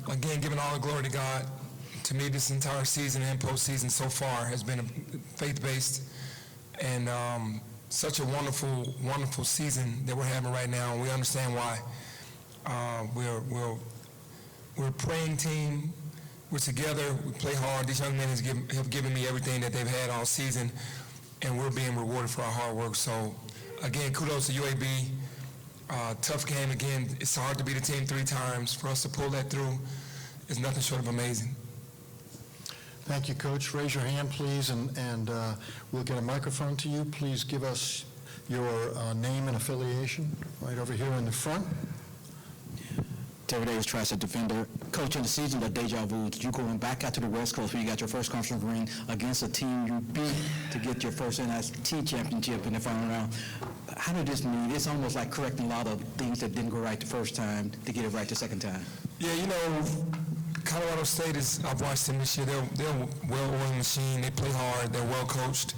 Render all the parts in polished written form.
Again, giving all the glory to God. To me, this entire season and postseason so far has been faith-based, and such a wonderful, wonderful season that we're having right now. We understand why. We're a praying team. We're together. We play hard. These young men have given me everything that they've had all season, and we're being rewarded for our hard work. So, again, kudos to UAB. Tough game again. It's hard to beat a team 3 times. For us to pull that through is nothing short of amazing. Thank you, Coach. Raise your hand, please, and we'll get a microphone to you. Please give us your name and affiliation right over here in the front. Terry Davis, Tri-State defender. Coach, in the season, the deja vu, you going back out to the West Coast where you got your first conference ring against a team you beat to get your first NIT championship in the final round. How did this mean? It's almost like correcting a lot of things that didn't go right the first time to get it right the second time. Yeah, you know, Colorado State I've watched them this year. They're a well-oiled machine. They play hard. They're well coached.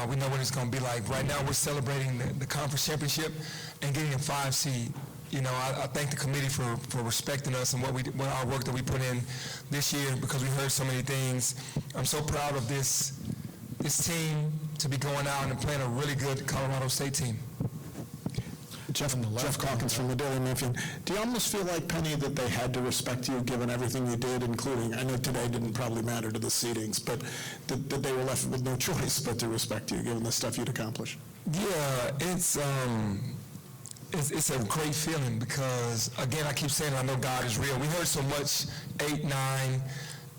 We know what it's going to be like. Right now, we're celebrating the conference championship and getting a 5 seed. You know, I thank the committee for respecting us and what our work that we put in this year, because we heard so many things. I'm so proud of this team to be going out and playing a really good Colorado State team. Jeff Calkins from the Daily Memphian. Do you almost feel like, Penny, that they had to respect you given everything you did, including, I know today didn't probably matter to the seedings, but that they were left with no choice but to respect you given the stuff you'd accomplished? Yeah, it's a great feeling because, again, I keep saying I know God is real. We heard so much 8, 9,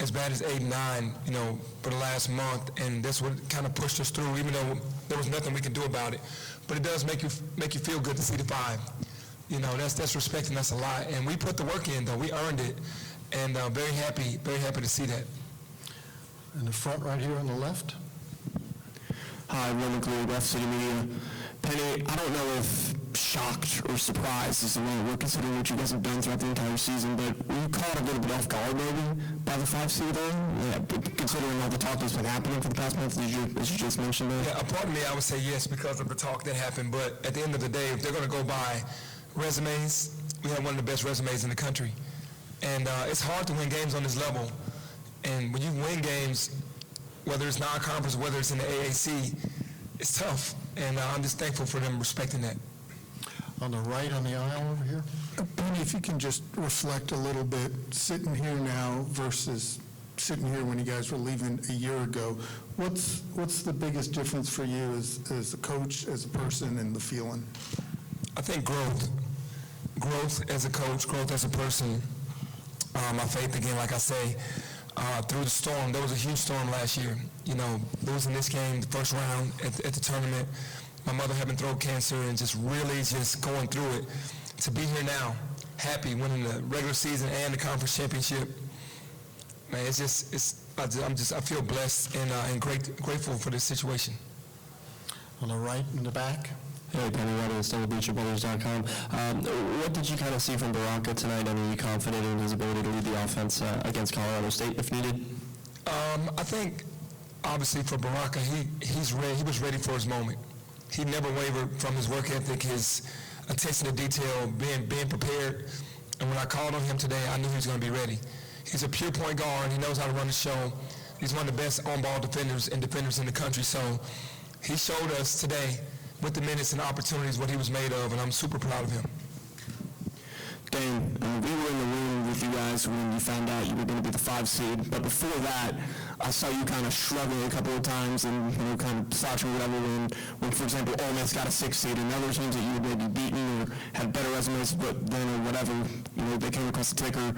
as bad as 8 and 9, you know, for the last month, and that's what kind of pushed us through, even though there was nothing we could do about it. But it does make you feel good to see the 5. You know, that's respecting us a lot, and we put the work in, though. We earned it, and very happy to see that. In the front right here on the left. Hi, Will McLeod, Ref City Media. Penny, I don't know if shocked or surprised is the way we're considering what you guys have done throughout the entire season, but were you caught a little bit off guard maybe by the 5 seed there? Yeah, considering all the talk that's been happening for the past month, as you just mentioned there? Yeah, a part of me, I would say yes because of the talk that happened, but at the end of the day, if they're going to go by resumes, we have one of the best resumes in the country. And it's hard to win games on this level. And when you win games, whether it's non-conference, whether it's in the AAC, it's tough. And I'm just thankful for them respecting that. On the right on the aisle over here. Penny, if you can just reflect a little bit, sitting here now versus sitting here when you guys were leaving a year ago, what's the biggest difference for you as a coach, as a person, and the feeling? I think growth as a coach, growth as a person. My faith, again, like I say, through the storm. There was a huge storm last year. You know, losing this game, the first round at the tournament, my mother having throat cancer and just really just going through it. To be here now, happy, winning the regular season and the conference championship, man, I feel blessed and grateful for this situation. On the right in the back. Hey, Penny Reynolds, StubborBeacherBrothers.com. What did you kind of see from Baraka tonight? I mean, are you confident in his ability to lead the offense against Colorado State if needed? I think, obviously, for Baraka, he was ready for his moment. He never wavered from his work ethic, his attention to detail, being prepared. And when I called on him today, I knew he was going to be ready. He's a pure point guard. He knows how to run the show. He's one of the best on-ball defenders in the country. So he showed us today, with the minutes and opportunities, what he was made of, and I'm super proud of him. Dain, we were in the room with you guys when you found out you were going to be the 5 seed, but before that, I saw you kind of struggling a couple of times and kind of slouching whatever when, for example, Ole Miss got a 6 seed and other teams that you had maybe beaten or had better resumes but then or whatever, they came across the ticker,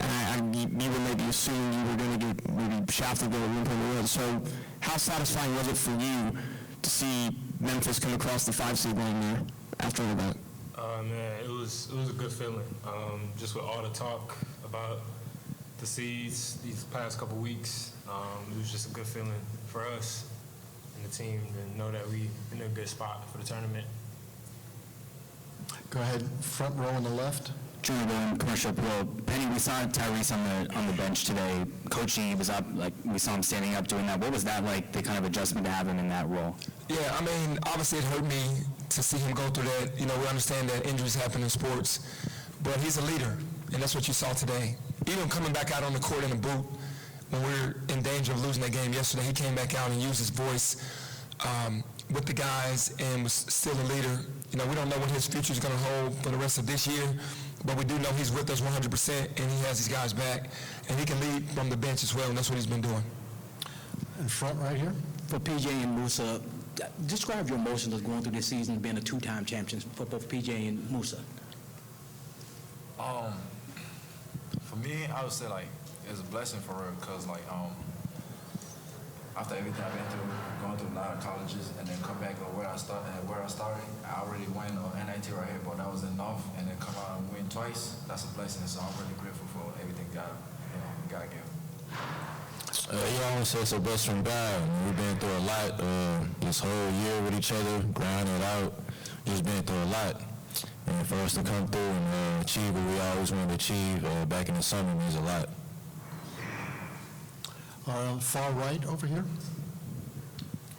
and you were maybe assuming you were going to get maybe shafted at one point in the road. So how satisfying was it for you to see Memphis come across the 5 seed line there after all that? Man, it was a good feeling. Just with all the talk about the seeds these past couple weeks, it was just a good feeling for us and the team to know that we in a good spot for the tournament. Go ahead, front row on the left. Junior Bowen, Commercial Appeal. Penny, we saw Tyrese on the bench today. Coaching, he was up, like we saw him standing up doing that. What was that like, the kind of adjustment to have him in that role? Yeah, I mean, obviously it hurt me to see him go through that. We understand that injuries happen in sports, but he's a leader. and that's what you saw today. Even coming back out on the court in a boot, when we were in danger of losing that game yesterday, he came back out and used his voice with the guys and was still a leader. You know, we don't know what his future is going to hold for the rest of this year, but we do know he's with us 100%, and he has these guys back, and he can lead from the bench as well, and that's what he's been doing. In front right here. For PJ and Moussa, describe your emotions of going through this season, being a two-time champion for both PJ and Moussa. For me, I would say like it's a blessing for real, cause like after everything I've been through, going through a lot of colleges, and then come back to where I started, I already won NIT right here, but that was enough, and then come out and win twice. That's a blessing, so I'm really grateful for everything God gave. Yeah, I would say it's a blessing from God. We've been through a lot this whole year with each other, grinding it out, just been through a lot. And for us to come through and achieve what we always wanted to achieve back in the summer means a lot. Far right over here.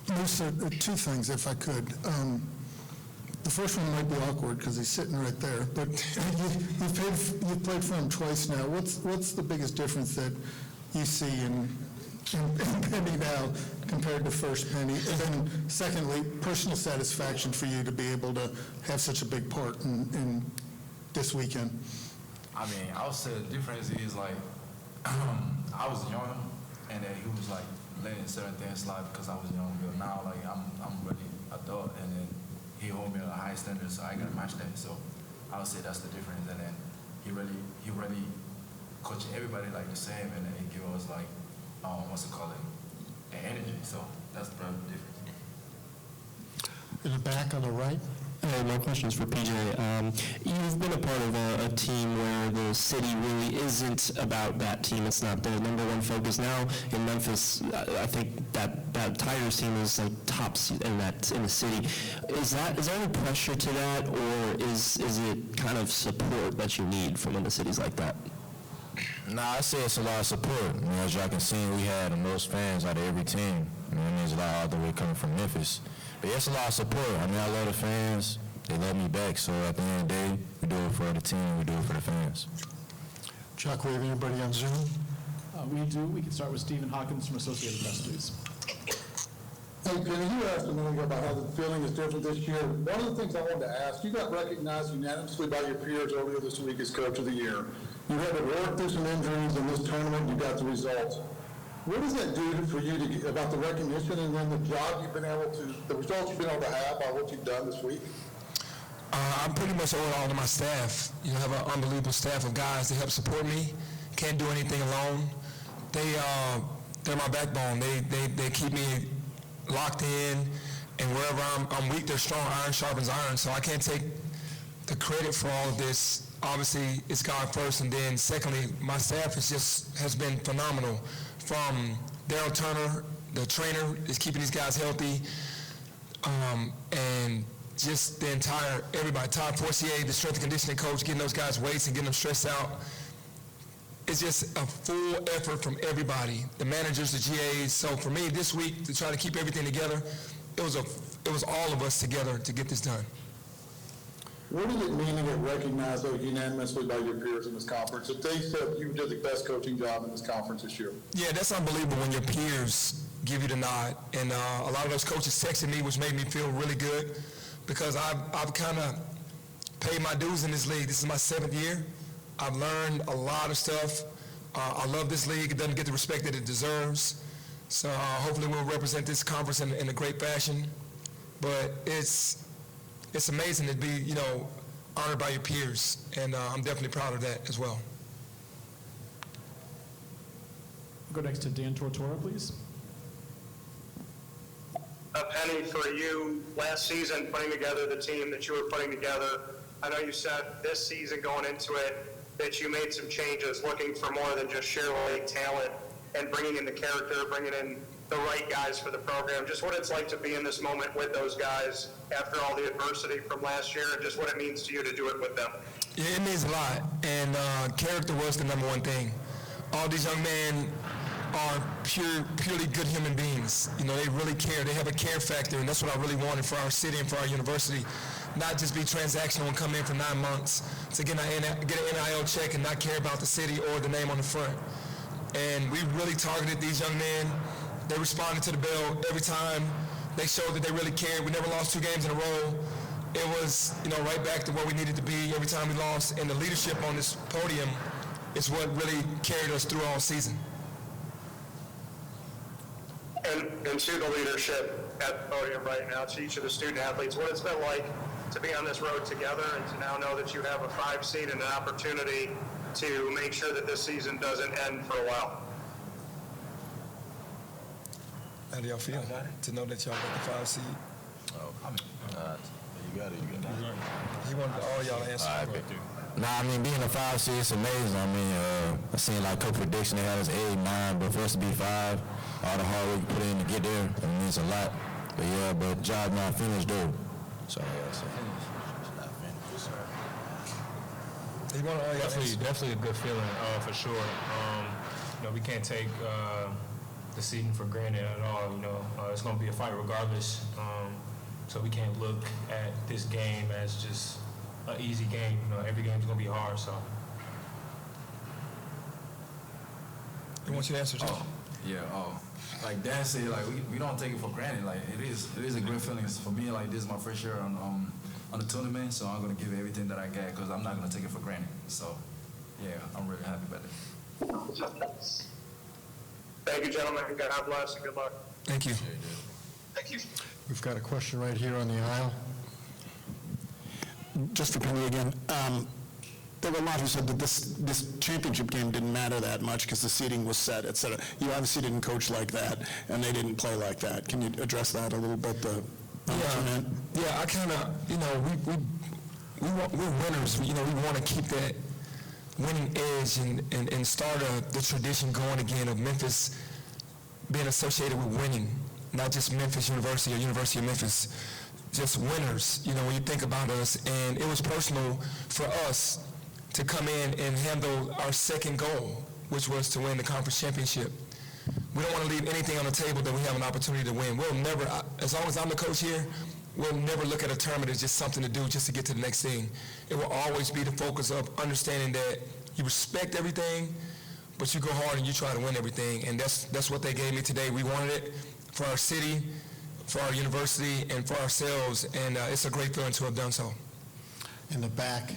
Moussa, two things, if I could. The first one might be awkward because he's sitting right there, but you've played for him twice now. What's the biggest difference that you see in Penny now compared to first Penny? And then secondly, personal satisfaction for you to be able to have such a big part in this weekend. I mean, I would say the difference is like I was young, and then he was like letting certain things slide because I was young. But now, like I'm really adult, and then he hold me on a high standard, so I gotta match that. So I would say that's the difference. And then he really coaching everybody like the same, and then he give us like what's it called, an energy. So that's the difference. In the back on the right. My question is for PJ. You've been a part of a team where the city really isn't about that team. It's not the number one focus now. In Memphis, I think that Tigers team is like top in the city. Is there any pressure to that, or is it kind of support that you need from the cities like that? Nah, I say it's a lot of support. You know, as y'all can see, we had the most fans out of every team. You know, there's a lot all the way coming from Memphis. But yeah, it's a lot of support. I mean, I love the fans. They love me back. So at the end of the day, we do it for the team. We do it for the fans. Chuck, we have anybody on Zoom? We do. We can start with Stephen Hawkins from Associated Press, please. Hey, Penny, you asked a minute ago about how the feeling is different this year. One of the things I wanted to ask, you got recognized unanimously by your peers earlier this week as Coach of the Year. You had to work through some injuries in this tournament, you got the results. What does that do for you about the recognition and then the job you've been able to, the results you've been able to have by what you've done this week? I'm pretty much owed all to my staff. You know, I have an unbelievable staff of guys that help support me. Can't do anything alone. They're my backbone. They keep me locked in, and wherever I'm weak, they're strong. Iron sharpens iron, so I can't take the credit for all of this. Obviously, it's God first, and then secondly, my staff has been phenomenal. From Daryl Turner, the trainer, is keeping these guys healthy, and just the entire everybody. Todd Forcier, the strength and conditioning coach, getting those guys weights and getting them stressed out. It's just a full effort from everybody, the managers, the GAs. So for me, this week, to try to keep everything together, it was all of us together to get this done. What does it mean to get recognized though, unanimously by your peers in this conference? If they said you did the best coaching job in this conference this year. Yeah, that's unbelievable when your peers give you the nod. And a lot of those coaches texted me, which made me feel really good because I've kind of paid my dues in this league. This is my 7th year. I've learned a lot of stuff. I love this league. It doesn't get the respect that it deserves. So hopefully we'll represent this conference in a great fashion. But it's amazing to be, you know, honored by your peers, and I'm definitely proud of that as well. Go next to Dan Tortora, please. Penny, for you, last season, putting together the team that you were putting together, I know you said this season going into it that you made some changes, looking for more than just sheer league talent and bringing in the character, bringing in the right guys for the program. Just what it's like to be in this moment with those guys after all the adversity from last year, and just what it means to you to do it with them. Yeah, it means a lot, and character was the number one thing. All these young men are purely good human beings. You know, they really care. They have a care factor, and that's what I really wanted for our city and for our university. not just be transactional and come in for 9 months to get an NIL check and not care about the city or the name on the front. And we really targeted these young men. They responded to the bell every time. They showed that they really cared. We never lost 2 games in a row. It was, right back to where we needed to be every time we lost. And the leadership on this podium is what really carried us through all season. And to the leadership at the podium right now, to each of the student athletes, what it's been like to be on this road together and to now know that you have a 5 seed and an opportunity to make sure that this season doesn't end for a while. How do y'all feel to know that y'all got the 5 seed? You got it. He wanted all y'all to answer. All right, Nah, I mean, being a 5 seed is amazing. I mean, I seen like a couple predictions they had us 8, 9, but for us to be 5, all the hard work you put in to get there, it means a lot. But yeah, but job not finished though. So Definitely a good feeling for sure. We can't take the season for granted at all. It's going to be a fight regardless. So we can't look at this game as just an easy game. Every game's going to be hard. So. I want you to answer, Joe. Like Dan said, like we don't take it for granted. Like it is a great feeling. For me, like this is my first year on the tournament, so I'm gonna give everything that I get because I'm not gonna take it for granted. So yeah, I'm really happy about it. Thank you, gentlemen. God bless and good luck. Thank you. Thank you. We've got a question right here on the aisle. Just for Penny again, there were a lot who said that this championship game didn't matter that much because the seeding was set, et cetera. You obviously didn't coach like that, and they didn't play like that. Can you address that a little bit? Yeah, I kind of, we're winners. We want to keep that winning edge and start the tradition going again of Memphis being associated with winning, not just Memphis University or University of Memphis, just winners, when you think about us. And it was personal for us to come in and handle our second goal, which was to win the conference championship. We don't want to leave anything on the table that we have an opportunity to win. We'll never, as long as I'm the coach here, we'll never look at a tournament as just something to do just to get to the next thing. It will always be the focus of understanding that you respect everything, but you go hard and you try to win everything. And that's what they gave me today. We wanted it for our city, for our university, and for ourselves. And it's a great feeling to have done so. In the back.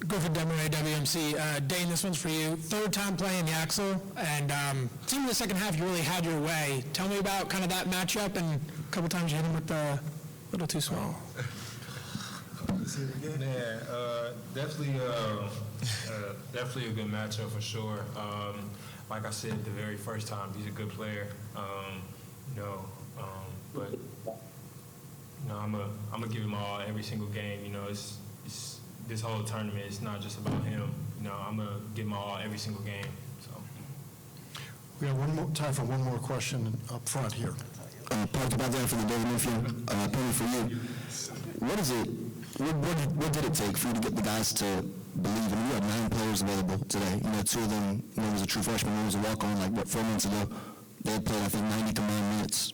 Griffin Demeray, WMC. Dain, this one's for you. 3rd time playing the Axel, and it seemed in the second half you really had your way. Tell me about kind of that matchup, and a couple times you hit him with the little too small. Yeah, definitely a good matchup for sure. Like I said, the very first time, he's a good player. But I'm gonna give him all every single game. It's this whole tournament. It's not just about him. I'm gonna give him all every single game. So We have time for one more question up front here. Park about that for the David Mifflin. Penny, for you. What is it? What did it take for you to get the guys to believe? And you had 9 players available today. 2 of them, one was a true freshman, one was a walk-on. 4 months ago, they had played, I think, 90 combined minutes.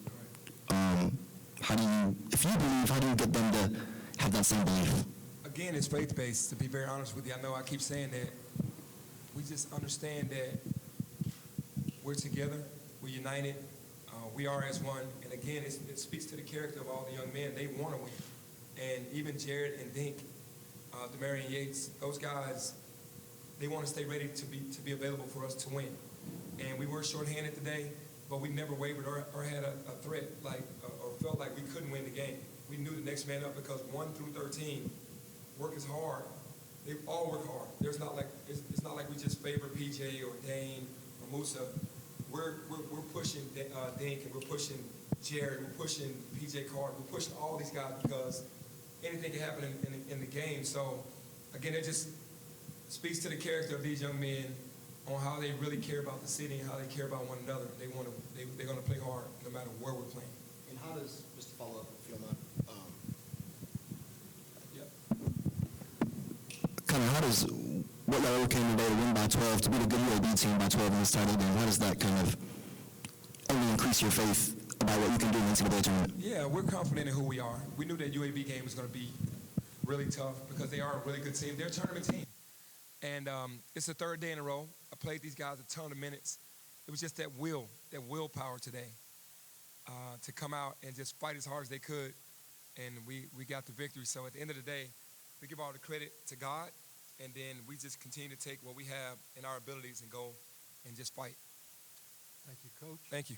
If you believe, how do you get them to have that same belief? Again, it's faith-based, to be very honest with you. I know I keep saying that. We just understand that we're together, we're united, we are as one. And again, it speaks to the character of all the young men. They want to win. And even Jared and Dink, Demarion Yates, those guys, they want to stay ready to be available for us to win. And we were shorthanded today, but we never wavered or had a threat or felt like we couldn't win the game. We knew the next man up because 1 through 13, work is hard. They all work hard. It's not like we just favor PJ or Dain or Moussa. We're pushing Dink and we're pushing Jared, we're pushing PJ Carter, we're pushing all these guys because anything can happen in the game. So again, it just speaks to the character of these young men on how they really care about the city and how they care about one another. They're going to play hard no matter where we're playing. And how does, just to follow up, if you don't mind, What level came today to win by 12, to beat a good UAB team by 12 in this title game? How does that kind of only increase your faith about what you can do in the NCAA tournament? Yeah, we're confident in who we are. We knew that UAB game was going to be really tough because they are a really good team. They're a tournament team. And it's the third day in a row. I played these guys a ton of minutes. It was just that willpower today to come out and just fight as hard as they could. And we got the victory. So at the end of the day, we give all the credit to God, and then we just continue to take what we have in our abilities and go and just fight. Thank you, Coach. Thank you.